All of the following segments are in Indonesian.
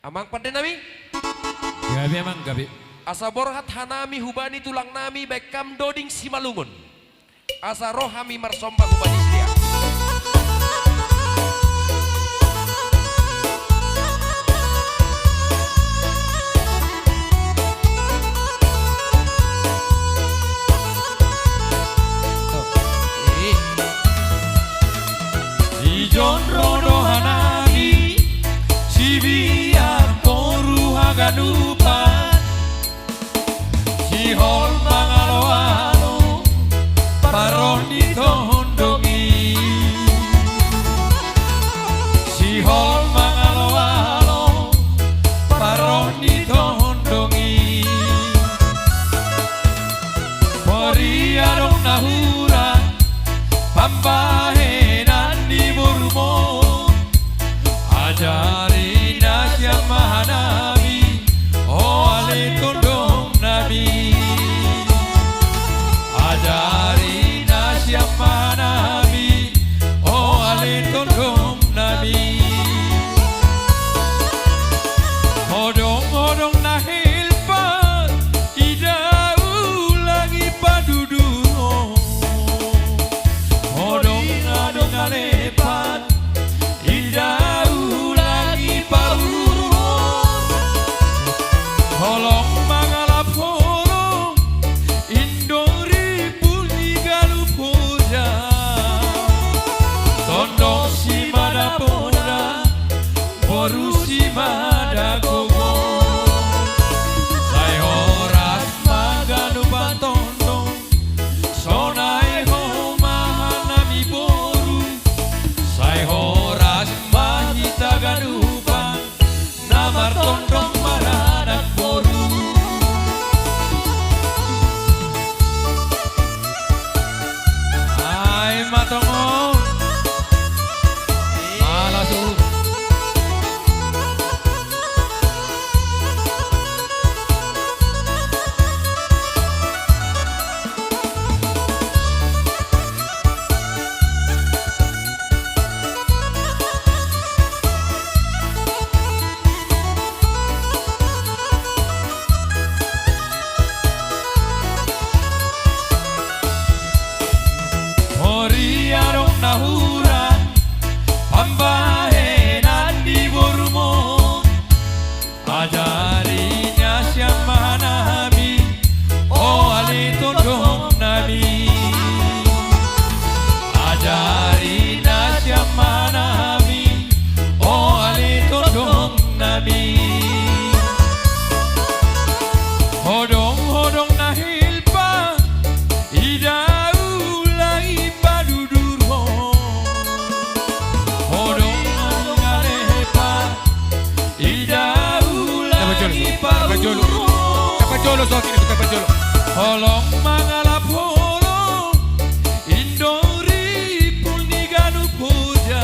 Amang pandai nami? Gabi emang gabi. Asa borhat hanami hubani tulang nami bekam doding simalungun. Asa rohami marsomba hubani setia. Ijon rodo hanami Sibiar poru haganupan Sihol mangalo-alo Paron ditondongi Sihol mangalo-alo Paron ditondongi Pori adong nahura Pambahe nandi burmo Ajari nasyam mahanabi Oh ale tondong nabi Ajari nasyam mahanabi Oh ale tondong nabi Hodong-hodong nahilpan Idau lagi padudungo Hodong-hodong nalepan Idau lagi paruro Holong mangalap holong Indori bunyi galupoda Tondong si madapoda Boru si madagogo Sai horas maganupan tondong Sonai ho mahanami boru Sai horas mahita ganupan Namar tondong maranak boru Ay matongon Malasur Hori arong nahuran Pambahe nandi burmo Ajarinya siang mahanabi Oh ali tondong nabi Ajarinya siang mahanabi Oh ali tondong nabi Hodong-hodong nahilpa Idau lagi padudurho Hodong ngalepa Idau lagi padudurho Tapajolo sokin itu tapajolo. Holong mangalap holong Indori pulni ganu puja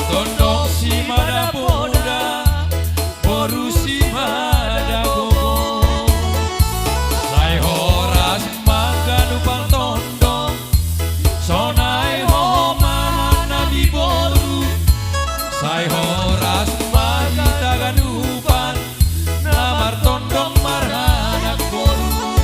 Tondong si madapoda Boru si madagogo Sai horas maganupan tondong Sonai ho mahanabi boru Sai horas magita ganupan Namar tondong maranak boru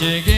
Jege